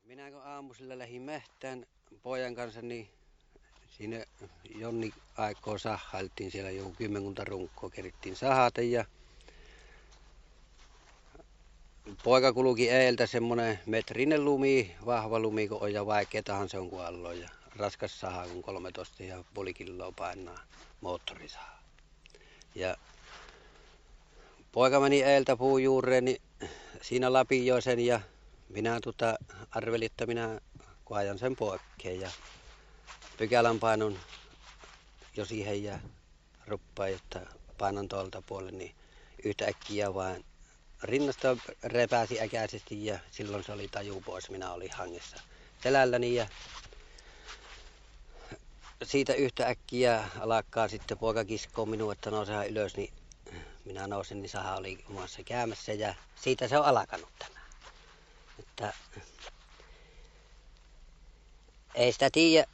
Minä kun aamusilla lähdin mehtään pojan kanssa, niin siinä Jonni aikoo sahailtiin siellä joku 10 runkkoa kerittiin sahata ja poika kulki edeltä semmonen metrinen lumi, vahva lumi kun on ja vaikeetahan se on kun alloo ja raskas saha kun 13,5 kiloa painaa moottorisaha. Ja poika meni edeltä puun juureen, niin siinä lapioi sen ja minä arvelin, että minä ajan sen poikkeen ja pykälän painon jo siihen ja ruppaan, että painan tuolta puolen, niin yhtäkkiä vaan rinnasta repäsi äkäisesti ja silloin se oli taju pois. Minä olin hangessa selälläni ja siitä yhtäkkiä alkaa sitten poika kiskoa minua, että nousehan ylös, niin minä nousin, niin saha oli muassa käymässä ja siitä se on alkanut tämä. Että ei sitä tiedä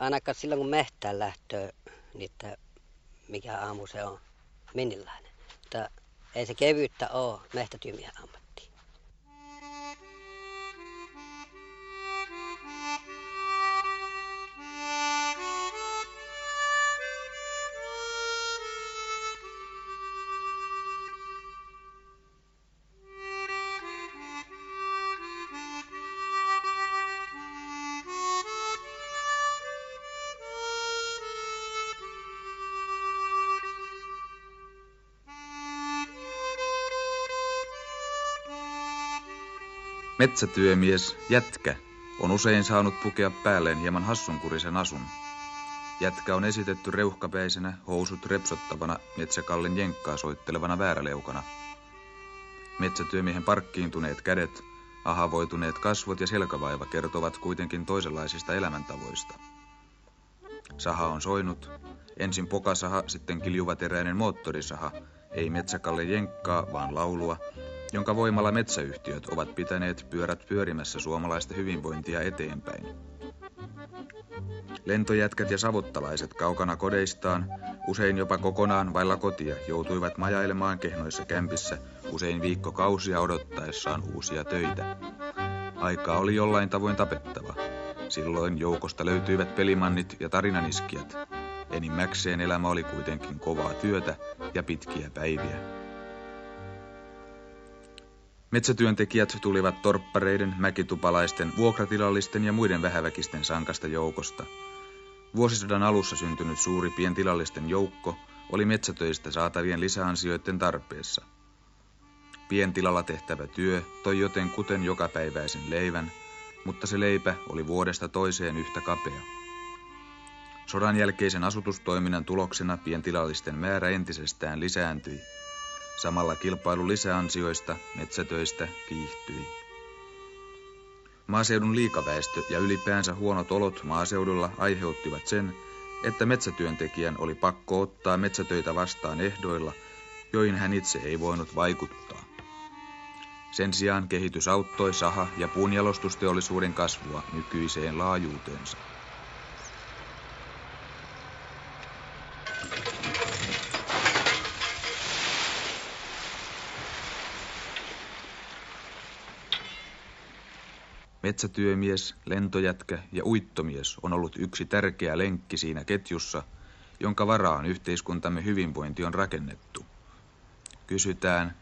ainakaan silloin kun mehtään lähtöä, niin että mikä aamu se on minnilainen. Mutta ei se kevyyttä ole mehtätyömiehen ammatti. Metsätyömies Jätkä on usein saanut pukea päälleen hieman hassunkurisen asun. Jätkä on esitetty reuhkapäisenä, housut repsottavana, metsäkallen jenkkaa soittelevana vääräleukana. Metsätyömiehen parkkiintuneet kädet, ahavoituneet kasvot ja selkävaiva kertovat kuitenkin toisenlaisista elämäntavoista. Saha on soinut, ensin pokasaha, sitten kiljuvateräinen moottorisaha, ei metsäkalle jenkkaa, vaan laulua, jonka voimalla metsäyhtiöt ovat pitäneet pyörät pyörimässä suomalaista hyvinvointia eteenpäin. Lentojätkät ja savottalaiset kaukana kodeistaan, usein jopa kokonaan vailla kotia, joutuivat majailemaan kehnoissa kämpissä, usein viikkokausia odottaessaan uusia töitä. Aikaa oli jollain tavoin tapettava. Silloin joukosta löytyivät pelimannit ja tarinaniskijat. Enimmäkseen elämä oli kuitenkin kovaa työtä ja pitkiä päiviä. Metsätyöntekijät tulivat torppareiden, mäkitupalaisten, vuokratilallisten ja muiden vähäväkisten sankasta joukosta. Vuosisadan alussa syntynyt suuri pientilallisten joukko oli metsätöistä saatavien lisäansioiden tarpeessa. Pientilalla tehtävä työ toi jotenkuten jokapäiväisen leivän, mutta se leipä oli vuodesta toiseen yhtä kapea. Sodan jälkeisen asutustoiminnan tuloksena pientilallisten määrä entisestään lisääntyi. Samalla kilpailu lisäansioista, metsätöistä kiihtyi. Maaseudun liikaväestö ja ylipäänsä huonot olot maaseudulla aiheuttivat sen, että metsätyöntekijän oli pakko ottaa metsätöitä vastaan ehdoilla, joihin hän itse ei voinut vaikuttaa. Sen sijaan kehitys auttoi saha- ja puunjalostusteollisuuden kasvua nykyiseen laajuuteensa. Metsätyömies, lentojätkä ja uittomies on ollut yksi tärkeä lenkki siinä ketjussa, jonka varaan yhteiskuntamme hyvinvointi on rakennettu. Kysytään,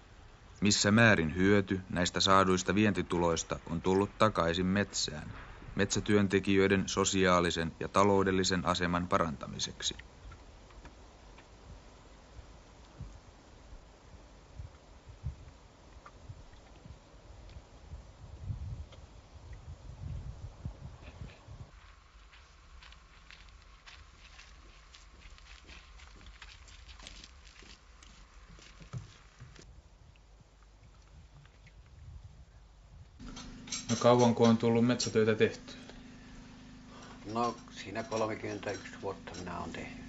missä määrin hyöty näistä saaduista vientituloista on tullut takaisin metsään, metsätyöntekijöiden sosiaalisen ja taloudellisen aseman parantamiseksi. No kauanko on tullut metsätöitä tehty? No siinä 31 vuotta minä olen tehnyt.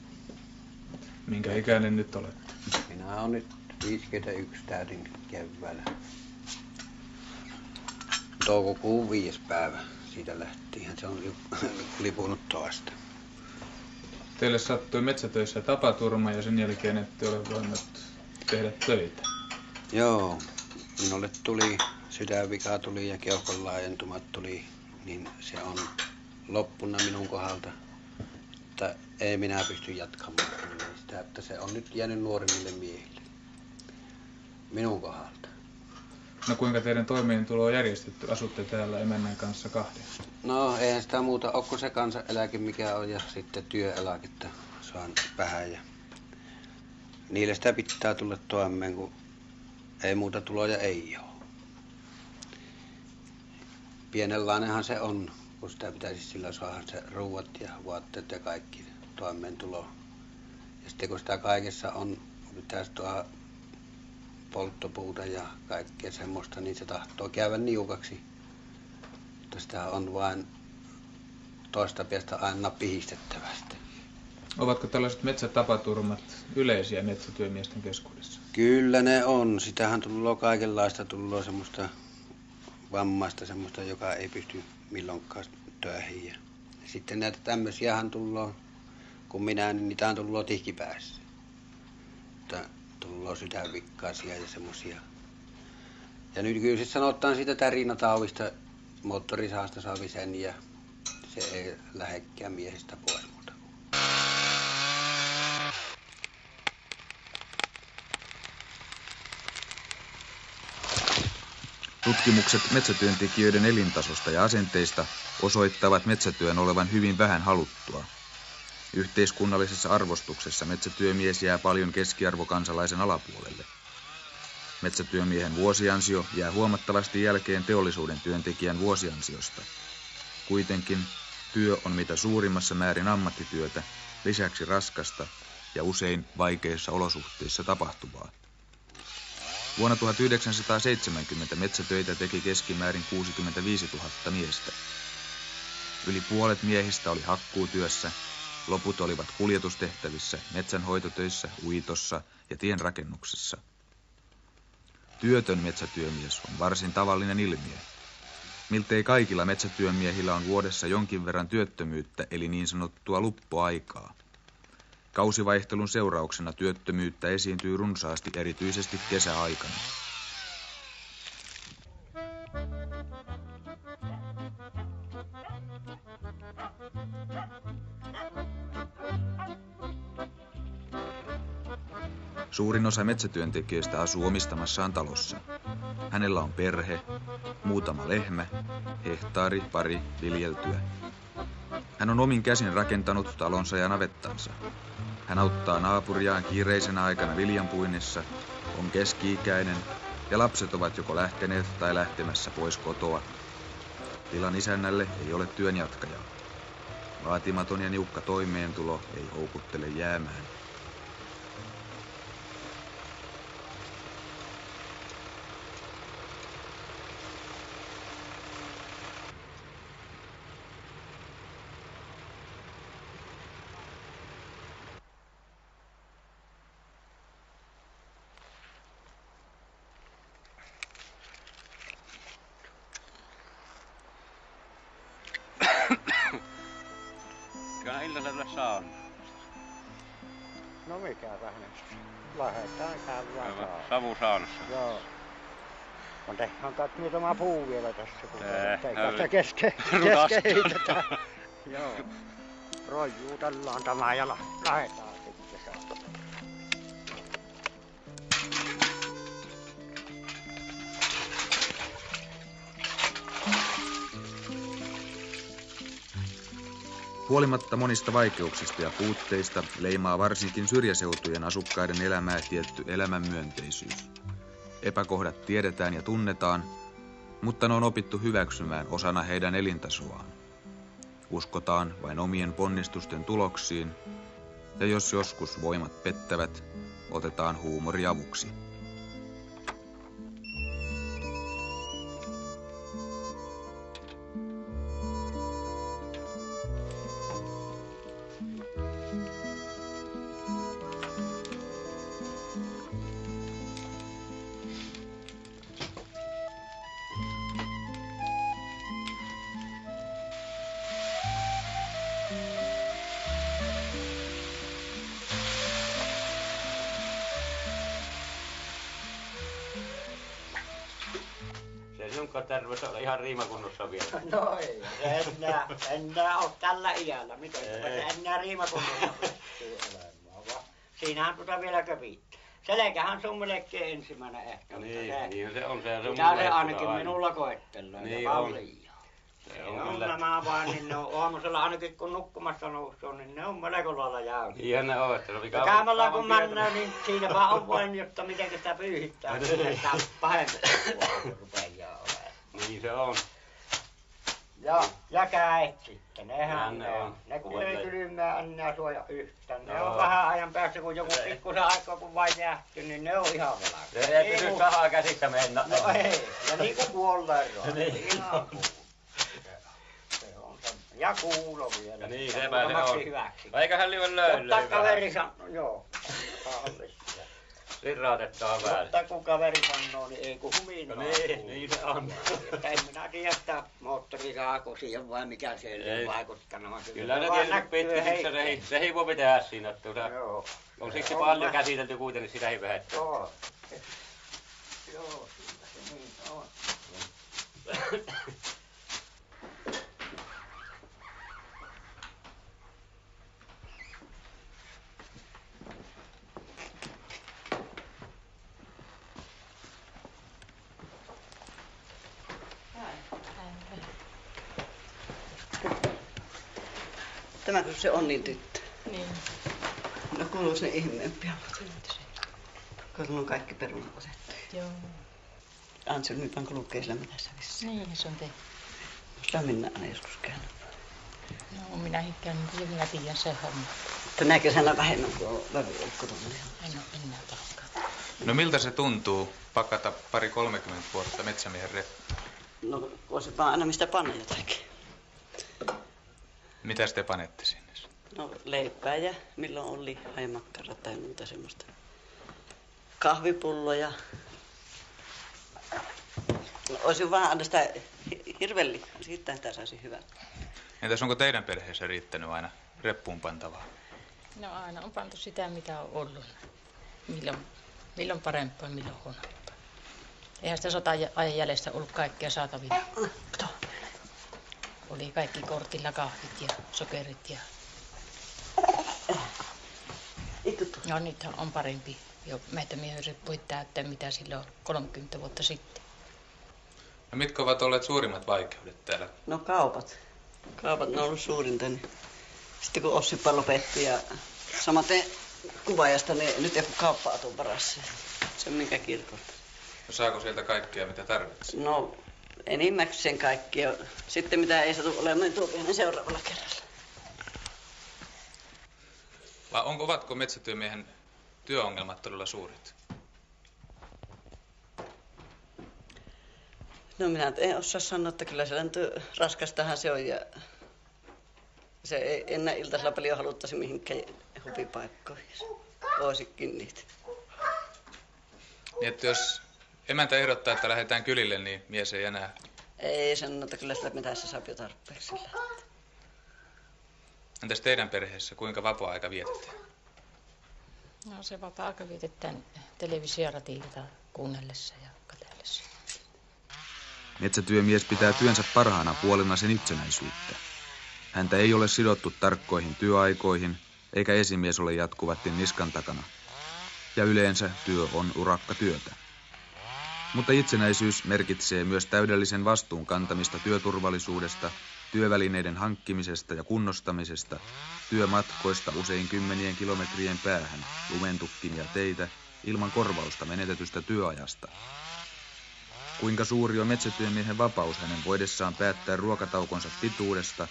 Minkä ikäinen nyt olette? Minä olen nyt 51 täytin keväällä. Toukokuun 5. päivä siitä lähtien. Se on lipunut toista. Teille sattui metsätöissä tapaturma ja sen jälkeen ette ole voinut tehdä töitä. Joo, minulle tuli sydänvika tuli ja keuhkon laajentumat tuli, niin se on loppuna minun kohdalta, että ei minä pysty jatkamaan sitä, että se on nyt jäänyt nuorimmille miehille minun kohdalta. No kuinka teidän toimeentulo on järjestetty? Asutte täällä emännän kanssa kahden? No eihän sitä muuta ole kuin se kansaneläke mikä on ja sitten työeläkettä saan vähän ja niille sitä pitää tulla toimeen, kun ei muuta tuloja ei ole. Pienenlainenhan se on, kun sitä pitäisi sillä saada se ruuat ja vaatteet ja kaikki toimeentulo. Ja sitten kun sitä kaikessa on, pitäisi tuoda polttopuuta ja kaikkea semmoista, niin se tahtoo käydä niukaksi. Mutta sitä on vain toista päästä aina pihistettävästi. Ovatko tällaiset metsätapaturmat yleisiä metsätyömiesten keskuudessa? Kyllä ne on. Sitähän tulee kaikenlaista, tulee semmoista vammaista, semmoista, joka ei pysty milloinkaan töihin. Ja sitten näitä tämmöisiähän tulee, kun minä, niin niitä on tullut tihkipäässä. Tullut sydänvikkaisia ja semmoisia. Ja nykyisin sanotaan siitä tärinätaudista, moottorisaasta saavi sen ja se ei lähdekään miehistä pois muuta. Tutkimukset metsätyöntekijöiden elintasosta ja asenteista osoittavat metsätyön olevan hyvin vähän haluttua. Yhteiskunnallisessa arvostuksessa metsätyömies jää paljon keskiarvokansalaisen alapuolelle. Metsätyömiehen vuosiansio jää huomattavasti jälkeen teollisuuden työntekijän vuosiansiosta. Kuitenkin työ on mitä suurimmassa määrin ammattityötä, lisäksi raskasta ja usein vaikeissa olosuhteissa tapahtuvaa. Vuonna 1970 metsätöitä teki keskimäärin 65 000 miestä. Yli puolet miehistä oli hakkuutyössä, loput olivat kuljetustehtävissä, metsänhoitotöissä, uitossa ja tienrakennuksessa. Työtön metsätyömies on varsin tavallinen ilmiö. Miltei kaikilla metsätyömiehillä on vuodessa jonkin verran työttömyyttä eli niin sanottua luppoaikaa. Kausivaihtelun seurauksena työttömyyttä esiintyy runsaasti erityisesti kesäaikana. Suurin osa metsätyöntekijöistä asuu omistamassaan talossa. Hänellä on perhe, muutama lehmä, hehtaari, pari viljeltyä. Hän on omin käsin rakentanut talonsa ja navettansa. Hän auttaa naapuriaan kiireisenä aikana viljanpuinnissa, on keski-ikäinen ja lapset ovat joko lähteneet tai lähtemässä pois kotoa. Tilan isännälle ei ole työn jatkajaa. Vaatimaton ja niukka toimeentulo ei houkuttele jäämään. Kyllä illalla tulla saunaan. No mikä vähennys? Lähdetään käymään saunaan. Savusaunassa. Joo. On tehdään kai muutama puu vielä tässä, kun Tää kesken heitetään. Joo. Rojuutellaan tämä ja lähdetään sitten saunaan. Huolimatta monista vaikeuksista ja puutteista leimaa varsinkin syrjäseutujen asukkaiden elämää tietty elämänmyönteisyys. Epäkohdat tiedetään ja tunnetaan, mutta ne on opittu hyväksymään osana heidän elintasoaan. Uskotaan vain omien ponnistusten tuloksiin, ja jos joskus voimat pettävät, otetaan huumori avuksi. Eikö terveys ole ihan riimakunnossa vielä? No ei, enää ole tällä iällä. Miten se enää riimakunnossa pystyy olemaan, vaan siinähän vielä köpittää. Selkähän sun melkein ensimmäinen ehkä. Niin se on. Mitä se ainakin minulla koettelee. Niin ja on. paljon. Se on kyllä. Nämä vaan, niin ne on aamusella ainakin kun nukkumasta nousuu, niin ne on melko lailla jäykiä. Ihan ne on, että se on Käymällä kun mennään, niin siinä vaan on vain, jotta miten sitä pyyhittää, kun sitä pahemmin rupeaa olemaan. Niin se on. Ja käet sitten, nehän ne on. Ne kun ei kylmää enää suoja yhtään. Ne on vähän ajan päässä, kun joku pikkusen aikaa kun vain jäähtyy, niin ne on ihan valakka. Se ei pysy sahaa käsissä mennä. No ei, ja niin kuin kuolleero. Ihan kuulu. Ja kuulo vielä. Niin, sepä se on. Hyväksi. Eiköhän liian löydä. Jotta kaveri sanoo, joo. Sirrautetaan vähän. Mutta kun kaveri sanoo, niin ei kun huminaa. No niin se on. En minä tiedä, että moottori saako siihen vai mikä se vaikuttanut. Kyllä ne tietysti pitkin, se ei voi tehdä siinä. Joo. On siksi paljon käsitelty kuitenkin sitä ei vähettä. Joo. Joo, se niin on. Tämäkö se on niin tyttö? Niin. No kuuluu sinne ihmeempiä. Kun on kaikki perunat otettu. Joo. Ansel nyt vaan kulkee sillä metässä vissiin. Niin, se on tehty. Sitä minä aina joskus käynyt. No, minäkin käynyt, kyllä minä tiedän se homma. Tänä kesänä vähemmän kuin on vävy ollut kotona. En ole enää tarkkaan. No miltä se tuntuu pakata 20-30 vuotta metsämiehen reppu? No voisi vaan aina mistä panna jotakin. Mitä te panette sinne? No leipää ja milloin on lihaa ja makkaraa tai muuta semmoista. Kahvipulloja. No, olisi vaan aina sitä hirvelihaa, siitä sitä saisi hyvän. Entäs onko teidän perheessä riittänyt aina reppuun pantavaa? No aina on pantu sitä, mitä on ollut. Milloin parempaa, milloin huonompaa. Eihän sitä sota-ajan jäljestä ollut kaikkea saatavilla. Oli kaikki kortilla kahvit ja sokerit ja... No nyt on parempi jo metsämiehen reppuja täyttää, mitä silloin 30 vuotta sitten. No mitkä ovat olleet suurimmat vaikeudet täällä? No kaupat. Kaupat ne on ollut suurinta. Niin. Sitten kun Ossippa lopetti ja samaten kuvaajasta, niin nyt joku kauppa-auton varassa. Se on minkä kirkolta. No saako sieltä kaikkea mitä tarvitsee? No enimmäkseen kaikkia. Sitten mitä ei satu olemaan, niin tuo niin seuraavalla kerralla. Vai ovatko metsätyömiehen työongelmat todella suuret? No minä en osaa sanoa, että kyllä siellä raskastahan se on ja se ei enää iltaisella paljon haluttaisi mihinkään huvipaikkoihin. Oisikin niitä. Niin että jos emäntä ehdottaa, että lähdetään kylille, niin mies ei enää... Ei sanota, että kyllä sitä metässä saa jo tarpeeksi. Entäs teidän perheessä, kuinka vapaa-aika vietetään? No se vapaa-aika vietetään televisioratioita kuunnellessa ja katsellessa. Metsätyömies pitää työnsä parhaana puolena sen itsenäisyyttä. Häntä ei ole sidottu tarkkoihin työaikoihin, eikä esimies ole jatkuvasti niskan takana. Ja yleensä työ on urakkatyötä. Mutta itsenäisyys merkitsee myös täydellisen vastuun kantamista työturvallisuudesta, työvälineiden hankkimisesta ja kunnostamisesta, työmatkoista usein 10 kilometrien päähän, lumentukkinia teitä, ilman korvausta menetetystä työajasta. Kuinka suuri on metsätyömiehen vapaus hänen voidessaan päättää ruokataukonsa pituudesta,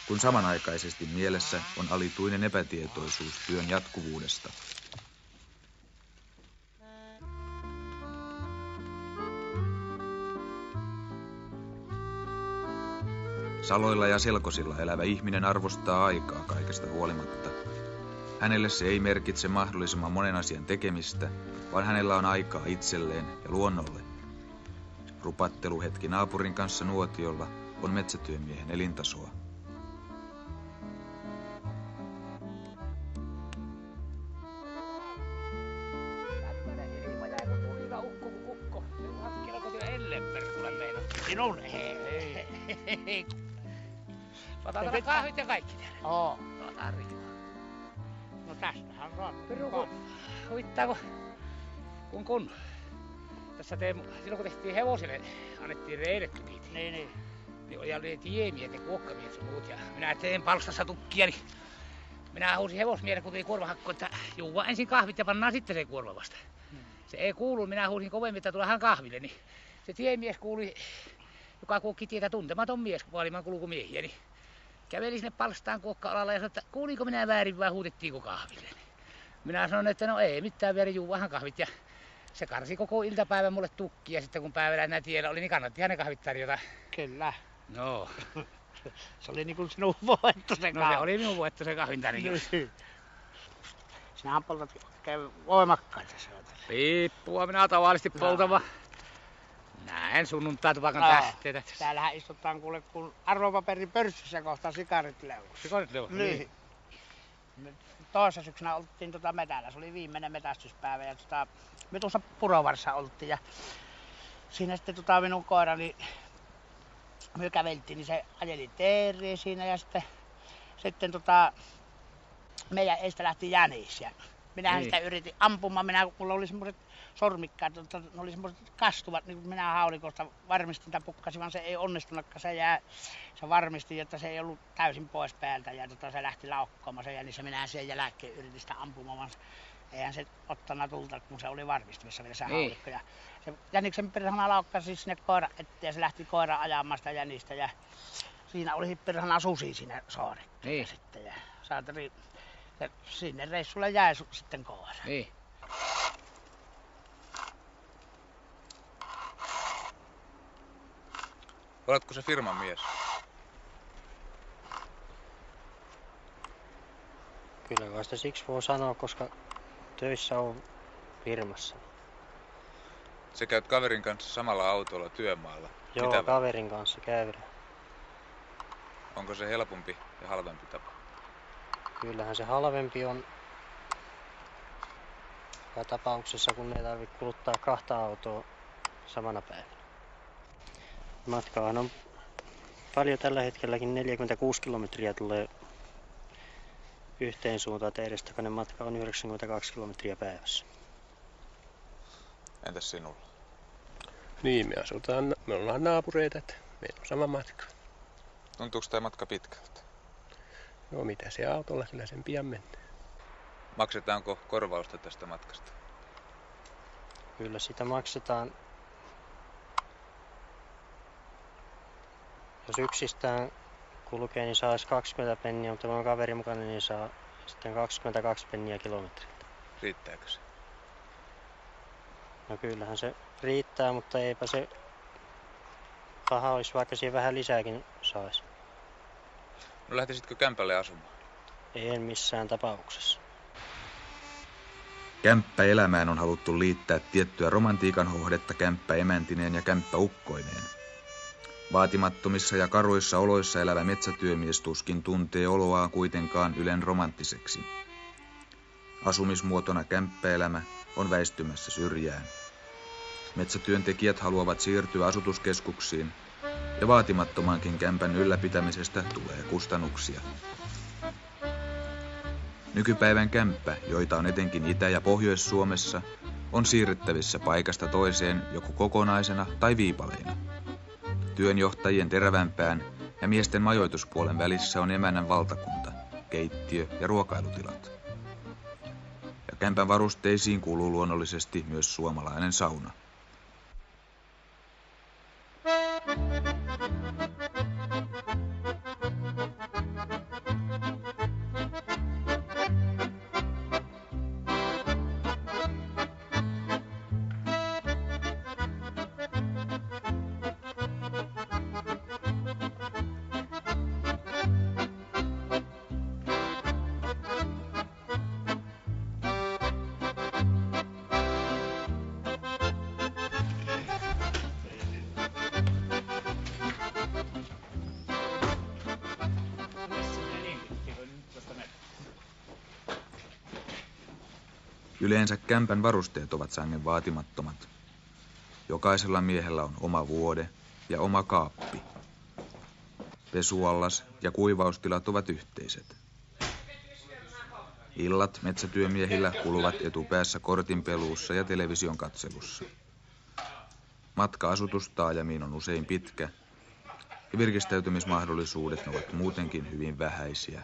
kun samanaikaisesti mielessä on alituinen epätietoisuus työn jatkuvuudesta. Saloilla ja selkosilla elävä ihminen arvostaa aikaa kaikesta huolimatta. Hänelle se ei merkitse mahdollisimman monen asian tekemistä, vaan hänellä on aikaa itselleen ja luonnolle. Rupatteluhetki naapurin kanssa nuotiolla on metsätyömiehen elintasoa. Minun ei. Otetaan kahvit ja kaikki täällä. Oo. No tarjoaa. No tästähän saa. Piru, huittaako? Kun. Tässä silloin kun tehtiin hevosille, annettiin reidetukit. Niin. Niin oli tiemiehet ja kuokkamiehet ja muut. Ja minä teen palstassa tukkia, niin minä huusin hevosmiehen, kun tuli kuormahakko, että juua ensin kahvit ja pannaan sitten se kuorma vasta. Se ei kuulu, minä huusin kovemmin, että tulehan kahville, niin se tiemies kuuli, joka kuokki tietä tuntematon mies, maailman kulkumiehiä, niin käveli sinne palstaan kuokka-alalla ja sanoi, että kuulinko minä väärin vai huutettiinko kahville. Niin minä sanoin, että no ei mitään väärin, juuahan kahvit. Ja se karsi koko iltapäivän mulle tukkia ja sitten kun päivällä enää tiellä oli, niin kannatti hänen kahvit tarjota. Kyllä. No. Se oli niin kuin sinun voitto se kahvi. No se oli minun voitto se kahvin tarjous. Sinähän poltat voimakkaita syötä. Piippua minä tavallisesti poltava. Näen sunnuntai tupakan tähteitä. Täällähän istutaan kuule kun arvopaperin pörssissä kohta sikarit leuassa. Sikarit leuassa? Niin. Toissa syksynä oltiin metällä. Se oli viimeinen metästyspäivä ja me tuossa Purovarssa oltiin ja siinä sitten minun koirani me käveltiin, niin se ajeli teeriä siinä ja sitten meidän eistä lähti jänis ja minähän sitä yritin ampumaan. Mulla oli semmoiset sormikkaat, ne oli semmoiset kastuvat, niin minä haulikosta varmistin tai pukkasin, vaan se ei onnistunutkaan. Se varmisti, että se ei ollut täysin pois päältä ja se lähti laukkaamaan se jänis ja minä sen jälkeen yritin sitä ampumaan, vaan eihän se ottanut tulta, kun se oli varmistimissa vielä se haulikko. Ja se jäniksen perhana laukkasi sinne koira eteen ja se lähti koira ajamaan sitä jänistä ja siinä oli perhana susi siinä saarekkeella sitten ja saatari. Ja sinne reissulle jäi sitten koira. Niin. Oletko se firman mies? Kyllä kai sitä siksi voi sanoa, koska töissä on firmassa. Sä käyt kaverin kanssa samalla autolla työmaalla. Joo, mitä kaverin kanssa käydään. Onko se helpompi ja halvempi tapa? Kyllähän se halvempi on ja tapauksessa, kun ei tarvitse kuluttaa kahta autoa samana päivänä. Matkahan on paljon tällä hetkelläkin, 46 kilometriä tulee yhteen suuntaan, edestakainen matka on 92 kilometriä päivässä. Entäs sinulla? Niin, me ollaan naapureita, että meillä on sama matka. Tuntuuko tämä matka pitkältä? No mitä se autolla, kyllä sen pian mennään. Maksetaanko korvausta tästä matkasta? Kyllä sitä maksetaan. Jos yksistään kulkee, niin saisi 20 penniä, mutta kun on kaveri mukana, niin saa sitten 22 penniä kilometriltä. Riittääkö se? No kyllähän se riittää, mutta eipä se paha olisi, vaikka siihen vähän lisääkin saisi. No lähtisitkö kämpälle asumaan? En missään tapauksessa. Kämppäelämään on haluttu liittää tiettyä romantiikan hohdetta kämppäemäntineen ja kämppäukkoineen. Vaatimattomissa ja karuissa oloissa elävä metsätyömies tuskin tuntee oloaan kuitenkaan ylen romanttiseksi. Asumismuotona kämppäelämä on väistymässä syrjään. Metsätyöntekijät haluavat siirtyä asutuskeskuksiin ja vaatimattomankin kämpän ylläpitämisestä tulee kustannuksia. Nykypäivän kämppä, joita on etenkin Itä- ja Pohjois-Suomessa, on siirrettävissä paikasta toiseen joko kokonaisena tai viipaleina. Työnjohtajien terävänpään ja miesten majoituspuolen välissä on emännän valtakunta, keittiö ja ruokailutilat. Ja kämpän varusteisiin kuuluu luonnollisesti myös suomalainen sauna. Yleensä kämpän varusteet ovat sangen vaatimattomat. Jokaisella miehellä on oma vuode, ja oma kaappi. Pesuallas ja kuivaustilat ovat yhteiset. Illat metsätyömiehillä kuluvat etupäässä kortinpeluussa ja television katselussa. Matka asutustaajamiin on usein pitkä ja virkistäytymismahdollisuudet ovat muutenkin hyvin vähäisiä.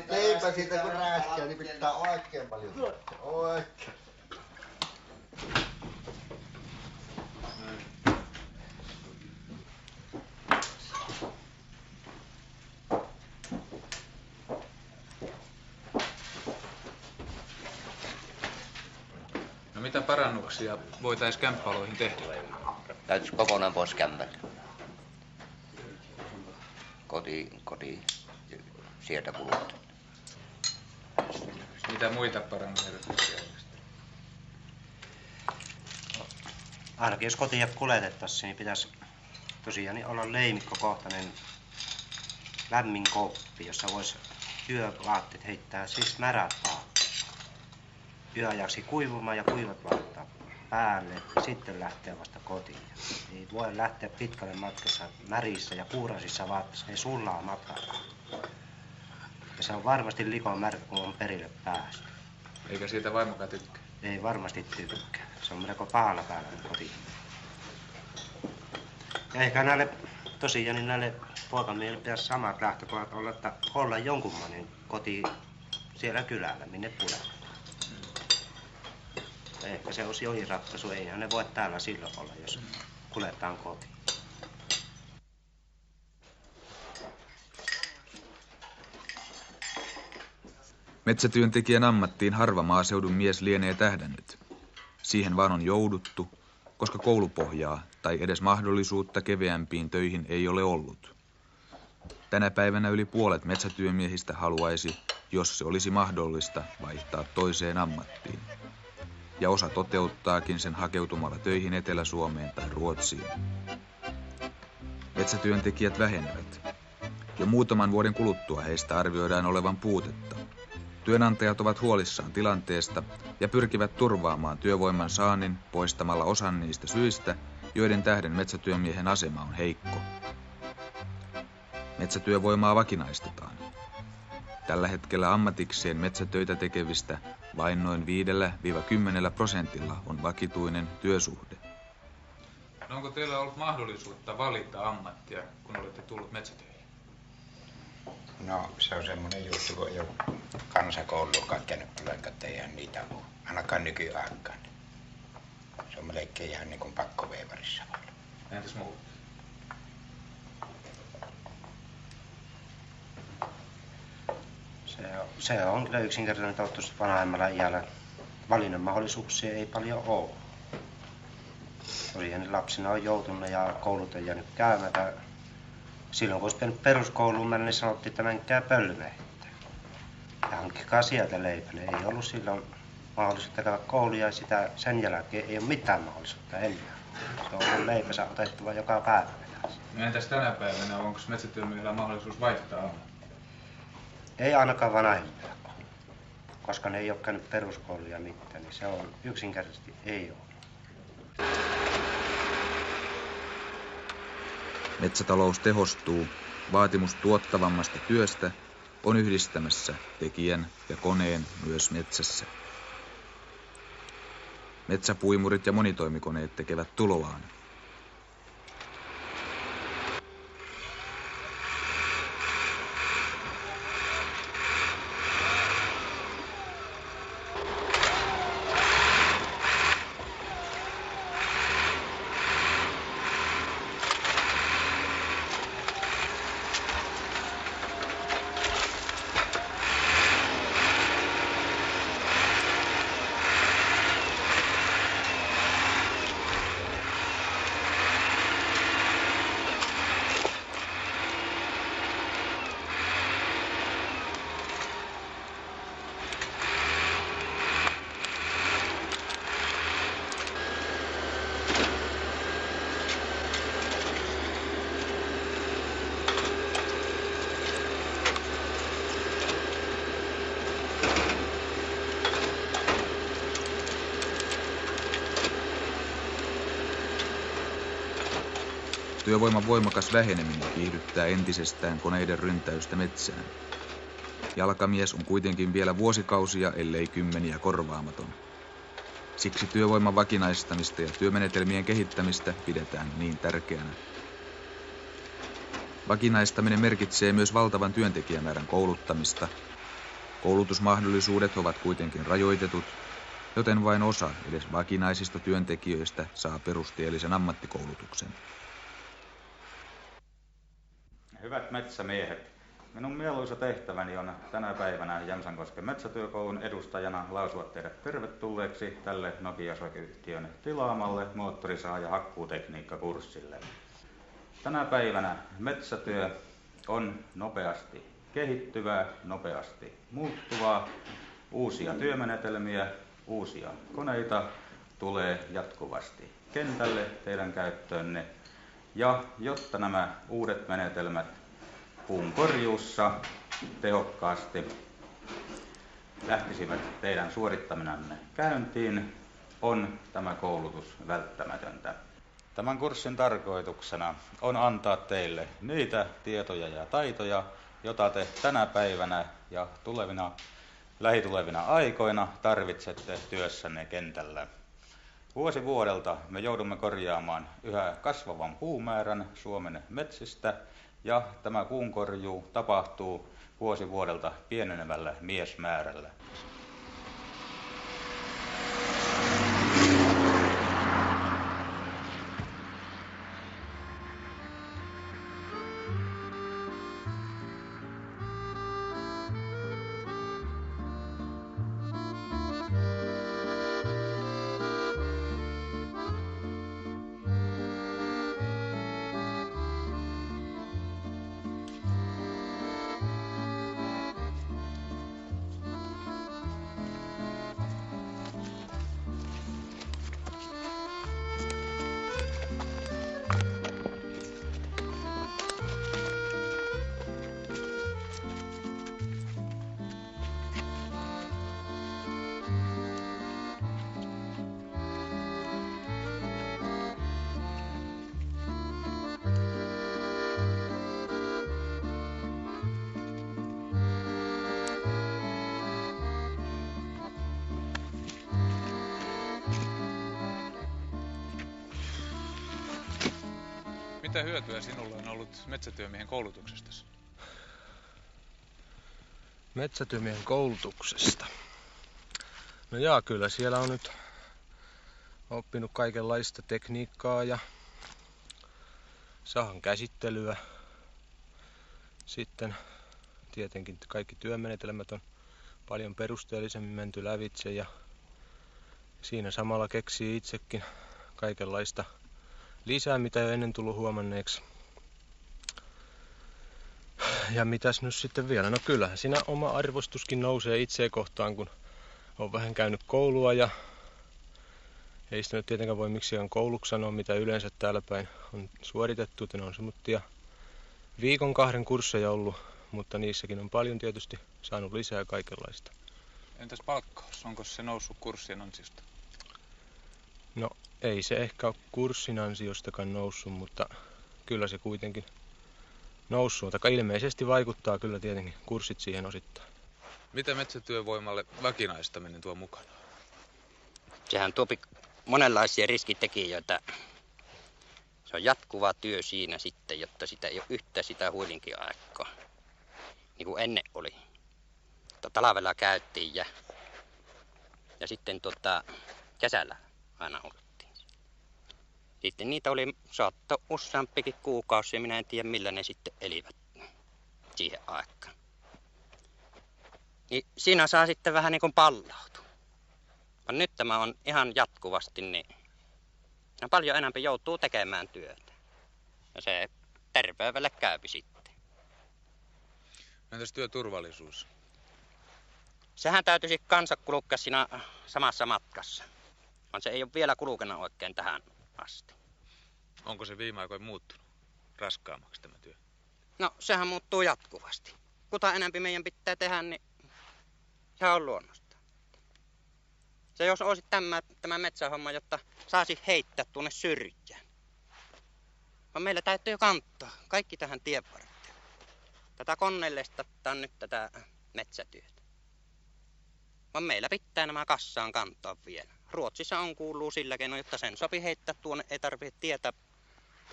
Leipä siitä kun rääskää, niin pitää oikein paljon. Oikein. No mitä parannuksia voitaisiin kämppaloihin tehdä? Täytyisi kokonaan pois kämpältä. Koti sieltä kuluttaa. Mitä muita parannusehdotuksia? Ainakin jos kotia kuljetettaisiin, niin pitäisi tosiaan olla leimikkokohtainen lämmin koppi, jossa voisi työvaatteet heittää, siis märät vaatteet. Yöajaksi kuivumaan ja kuivat laittaa päälle ja sitten lähteä vasta kotiin. Ei voi lähteä pitkälle matkassa märissä ja kuuraisissa vaatteissa, ne sullaa matkalla. Ja se on varmasti likon märkä, kun on perille päästy. Eikä siitä vaimokaan tykkää? Ei varmasti tykkää. Se on melko pahalla päällä kotiin. Ja ehkä näille poikamiehille pitäisi samat lähtökohdat olla, että olla jonkunmoinen koti siellä kylällä, minne tulee. Ehkä se olisi jokin ratkaisu. Eihän ne voi täällä silloin olla, jos kuljetaan kotiin. Metsätyöntekijän ammattiin harva maaseudun mies lienee tähdännyt. Siihen vaan on jouduttu, koska koulupohjaa tai edes mahdollisuutta keveämpiin töihin ei ole ollut. Tänä päivänä yli puolet metsätyömiehistä haluaisi, jos se olisi mahdollista, vaihtaa toiseen ammattiin. Ja osa toteuttaakin sen hakeutumalla töihin Etelä-Suomeen tai Ruotsiin. Metsätyöntekijät vähenevät. Jo muutaman vuoden kuluttua heistä arvioidaan olevan puutetta. Työnantajat ovat huolissaan tilanteesta ja pyrkivät turvaamaan työvoiman saannin poistamalla osan niistä syistä, joiden tähden metsätyömiehen asema on heikko. Metsätyövoimaa vakinaistetaan. Tällä hetkellä ammatikseen metsätöitä tekevistä vain noin 5–10% on vakituinen työsuhde. No onko teillä ollut mahdollisuutta valita ammattia, kun olette tullut metsätöihin? No se on semmoinen juttu, kun jo kansakouluakaan käynyt ollenkaan, että eihän niitä ole, ainakaan nykyaikaan. Se on melkein ihan niin kuin pakkoveivarissa olla. Entäs muu? Se on kyllä yksinkertainen totuus vanhemmalla iällä. Valinnan mahdollisuuksia ei paljon ole. Tosiaan lapsina on joutunut ja koulut on jäänyt käymättä. Silloin kun olisi pitänyt peruskouluun mennä, niin sanottiin, että menkää pöllymehteen. Ja hankkikaa sieltä leipä. Ei ollut silloin mahdollisuutta käydä kouluja ja sen jälkeen ei ole mitään mahdollisuutta enää. Se on ollut leipänsä otettava joka päivä. No entäs tänä päivänä, onko metsätyömiehellä mahdollisuus vaihtaa ammattia? Ei ainakaan vanhemmilla ole, koska ne ei ole käynyt peruskouluja mitään, niin se on yksinkertaisesti ei ole. Metsätalous tehostuu, vaatimus tuottavammasta työstä on yhdistämässä tekijän ja koneen myös metsässä. Metsäpuimurit ja monitoimikoneet tekevät tuloaan. Työvoiman voimakas väheneminen kiihdyttää entisestään koneiden ryntäystä metsään. Jalkamies on kuitenkin vielä vuosikausia, ellei kymmeniä korvaamaton. Siksi työvoiman vakinaistamista ja työmenetelmien kehittämistä pidetään niin tärkeänä. Vakinaistaminen merkitsee myös valtavan työntekijämäärän kouluttamista. Koulutusmahdollisuudet ovat kuitenkin rajoitetut, joten vain osa edes vakinaisista työntekijöistä saa perusteellisen ammattikoulutuksen. Hyvät metsämiehet, minun mieluisa tehtäväni on tänä päivänä Jämsänkosken metsätyökoulun edustajana lausua teidät tervetulleeksi tälle Nokia-osakeyhtiön tilaamalle moottorisaha- ja hakkuutekniikkakurssille. Tänä päivänä metsätyö on nopeasti kehittyvää, nopeasti muuttuvaa. Uusia työmenetelmiä, uusia koneita tulee jatkuvasti kentälle teidän käyttöönne. Ja jotta nämä uudet menetelmät puun korjuussa tehokkaasti lähtisivät teidän suorittaminanne käyntiin, on tämä koulutus välttämätöntä. Tämän kurssin tarkoituksena on antaa teille niitä tietoja ja taitoja, joita te tänä päivänä ja lähitulevina aikoina tarvitsette työssänne kentällä. Vuosi vuodelta me joudumme korjaamaan yhä kasvavan puumäärän Suomen metsistä, ja tämä puunkorjuu tapahtuu vuosi vuodelta pienenevällä miesmäärällä. Mitä hyötyä sinulla on ollut metsätyömiehen koulutuksestasi? Metsätyömiehen koulutuksesta? No jaa, kyllä siellä on nyt oppinut kaikenlaista tekniikkaa ja sahan käsittelyä. Sitten tietenkin kaikki työmenetelmät on paljon perusteellisemmin menty lävitse ja siinä samalla keksii itsekin kaikenlaista lisää, mitä ei ole ennen tullut huomanneeksi. Ja mitäs nyt sitten vielä? No kyllähän siinä oma arvostuskin nousee itseä kohtaan, kun on vähän käynyt koulua ja ei sitä nyt tietenkään voi miksikään kouluksi sanoa, mitä yleensä täällä päin on suoritettu. Ne on semmoisia 1-2 kursseja ollut, mutta niissäkin on paljon tietysti saanut lisää kaikenlaista. Entäs palkkaus? Onko se noussut kurssien ansiosta? No ei se ehkä ole kurssin ansiostakaan noussut, mutta kyllä se kuitenkin noussut. Tai ilmeisesti vaikuttaa kyllä tietenkin kurssit siihen osittain. Mitä metsätyövoimalle vakinaistaminen tuo mukana? Sehän tuo monenlaisia riskitekijöitä. Se on jatkuva työ siinä sitten, jotta sitä ei ole yhtä sitä huilinkiaikaa, niin kuin ennen oli. Talvella käytiin ja sitten kesällä aina oltiin. Sitten niitä oli saattoi useampikin kuukausi ja minä en tiedä millä ne sitten elivät siihen aikaan. Niin siinä saa sitten vähän niin kuin pallautua. Vaan nyt tämä on ihan jatkuvasti, niin paljon enemmän joutuu tekemään työtä. Ja se terveydelle käypi sitten. Entäs työturvallisuus? Sehän täytyisi kanssa kulkea siinä samassa matkassa. Vaan se ei ole vielä kulkenut oikein tähän asti. Onko se viime aikoina muuttunut raskaammaksi tämä työ? No sehän muuttuu jatkuvasti. Kuta enempi meidän pitää tehdä, niin sehän on luonnosta. Se jos olisi tämä metsähomma, jotta saisi heittää tuonne syrjään. vaan meillä täytyy kantaa kaikki tähän tien varteen. Tätä koneellista on nyt tätä metsätyötä. Vaan meillä pitää nämä kassaan kantaa vielä. Ruotsissa on kuuluu sillä keinoin, jotta sen sopi heittää tuonne, ei tarvitse tietä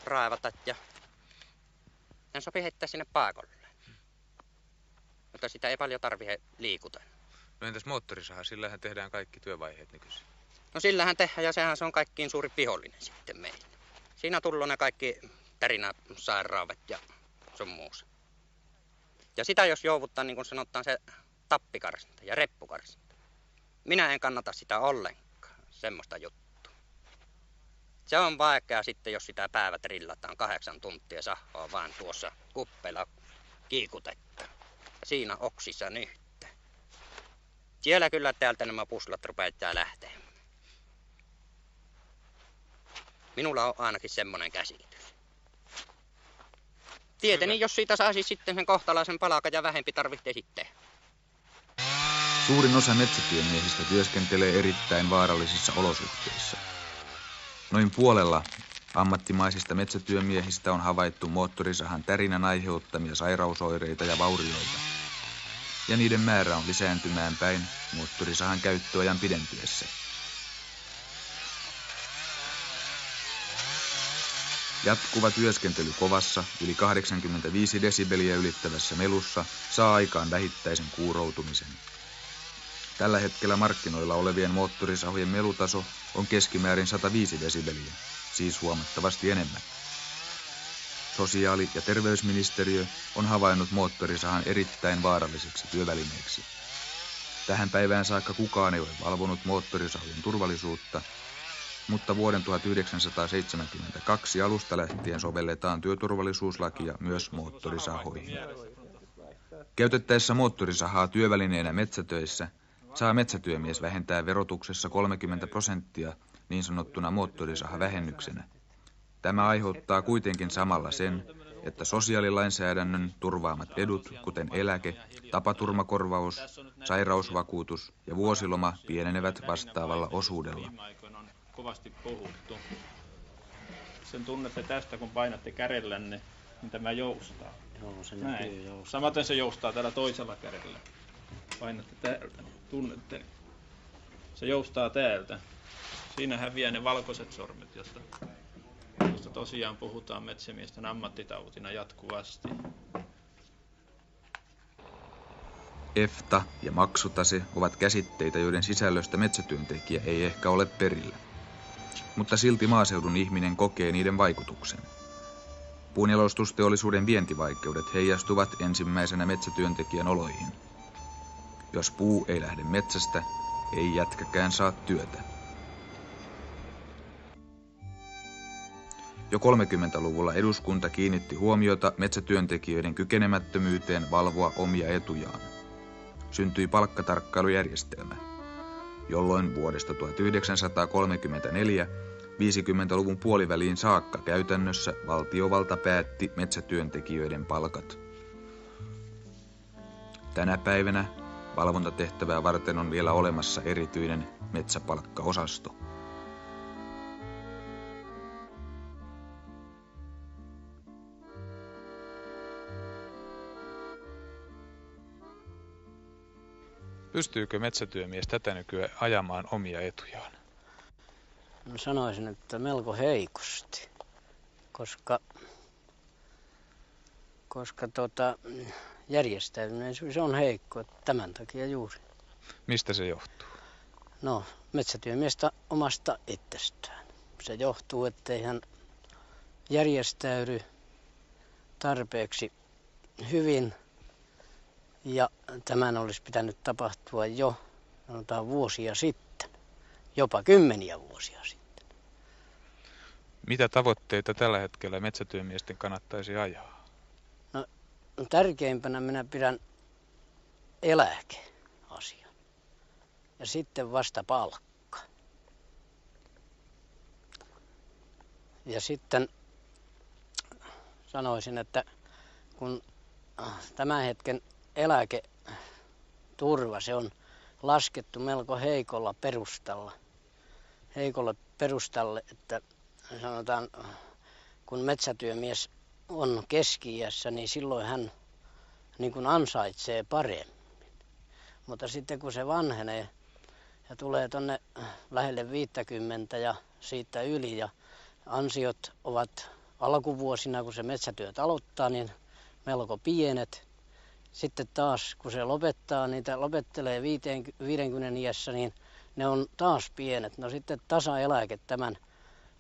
raivata ja sen sopi heittää sinne paikalle. Mutta sitä ei paljon tarvitse liikuta. No entäs moottorisaha? Sillähän tehdään kaikki työvaiheet nykyisin. No sillähän tehdään ja sehän se on kaikkiin suuri vihollinen sitten meillä. Siinä tullut ne kaikki tärinäsairaudet ja sun muussa. Ja sitä jos jouvuttaa, niin kuin sanotaan, se tappikarsinta ja reppukarsinta. Minä en kannata sitä ollenkaan, semmoista juttua. Se on vaikea sitten, jos sitä päivät rillataan 8 tuntia sahaa vaan tuossa kuppeilla kiikutetta. Siinä oksissa nyhtä. Siellä kyllä täältä nämä puslat rupeaa lähtemään. Minulla on ainakin semmoinen käsitys. Tietenkin, jos siitä saisi sitten sen kohtalaisen palkan ja vähempi tarvitsee sitten. Suurin osa metsätyömiehistä työskentelee erittäin vaarallisissa olosuhteissa. Noin puolella ammattimaisista metsätyömiehistä on havaittu moottorisahan tärinän aiheuttamia sairausoireita ja vaurioita. Ja niiden määrä on lisääntymään päin moottorisahan käyttöajan pidentyessä. Jatkuva työskentely kovassa, yli 85 desibeliä ylittävässä melussa saa aikaan vähittäisen kuuroutumisen. Tällä hetkellä markkinoilla olevien moottorisahojen melutaso on keskimäärin 105 desibeliä, siis huomattavasti enemmän. Sosiaali- ja terveysministeriö on havainnut moottorisahan erittäin vaaralliseksi työvälineeksi. Tähän päivään saakka kukaan ei ole valvonut moottorisahojen turvallisuutta, mutta vuoden 1972 alusta lähtien sovelletaan työturvallisuuslakia myös moottorisahoihin. Käytettäessä moottorisahaa työvälineenä metsätöissä saa metsätyömies vähentää verotuksessa 30% niin sanottuna moottorisahavähennyksenä. Tämä aiheuttaa kuitenkin samalla sen, että sosiaalilainsäädännön turvaamat edut, kuten eläke, tapaturmakorvaus, sairausvakuutus ja vuosiloma pienenevät vastaavalla osuudella. Kovasti puhuttu. Sen tunnette tästä, kun painatte kädellänne, niin tämä joustaa. Joo, se näkyy joustaa. Samaten se joustaa tällä toisella kädellä. Painatte täältä, tunnette. Se joustaa täältä. Siinä häviää ne valkoiset sormet, josta tosiaan puhutaan metsämiesten ammattitautina jatkuvasti. EFTA ja maksutase ovat käsitteitä, joiden sisällöstä metsätyöntekijä ei ehkä ole perillä. Mutta silti maaseudun ihminen kokee niiden vaikutuksen. Puunjalostusteollisuuden vientivaikeudet heijastuvat ensimmäisenä metsätyöntekijän oloihin. Jos puu ei lähde metsästä, ei jätkäkään saa työtä. Jo 30-luvulla eduskunta kiinnitti huomiota metsätyöntekijöiden kykenemättömyyteen valvoa omia etujaan. Syntyi palkkatarkkailujärjestelmä, jolloin vuodesta 1934 50-luvun puoliväliin saakka käytännössä valtiovalta päätti metsätyöntekijöiden palkat. Tänä päivänä valvontatehtävää varten on vielä olemassa erityinen metsäpalkkaosasto. Pystyykö metsätyömies tätä nykyään ajamaan omia etujaan? No sanoisin, että melko heikosti, koska järjestäytyneisyys on heikko, tämän takia juuri. Mistä se johtuu? No, metsätyömiestä omasta itsestään. Se johtuu, ettei hän järjestäydy tarpeeksi hyvin. Ja tämän olisi pitänyt tapahtua jo, sanotaan, vuosia sitten, jopa 10 vuosia sitten. Mitä tavoitteita tällä hetkellä metsätyömiesten kannattaisi ajaa? No, tärkeimpänä minä pidän eläkeasian ja sitten vasta palkka. Ja sitten sanoisin, että kun tämän hetken eläketurva, se on laskettu melko heikolle perustalle, että sanotaan kun metsätyömies on keski-iässä, niin silloin hän niin kuin ansaitsee paremmin. Mutta sitten kun se vanhenee ja tulee tonne lähelle 50 ja siitä yli ja ansiot ovat alkuvuosina, kun se metsätyöt aloittaa, niin melko pienet. Sitten taas, kun se lopettaa, niitä lopettelee 50 iässä, niin ne on taas pienet. No sitten tasaeläke tämän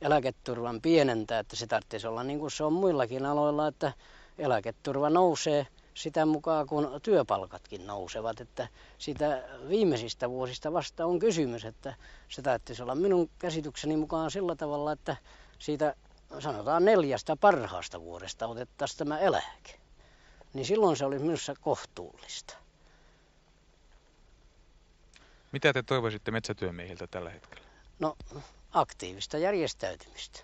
eläketurvan pienentää, että se tarvitsisi olla niin kuin se on muillakin aloilla, että eläketurva nousee sitä mukaan, kun työpalkatkin nousevat. Että siitä viimeisistä vuosista vasta on kysymys, että se tarvitsisi olla minun käsitykseni mukaan sillä tavalla, että siitä sanotaan 4 parhaasta vuodesta otettaisiin tämä eläke. Niin silloin se olisi minusta kohtuullista. Mitä te toivoisitte metsätyömiehiltä tällä hetkellä? No, aktiivista järjestäytymistä.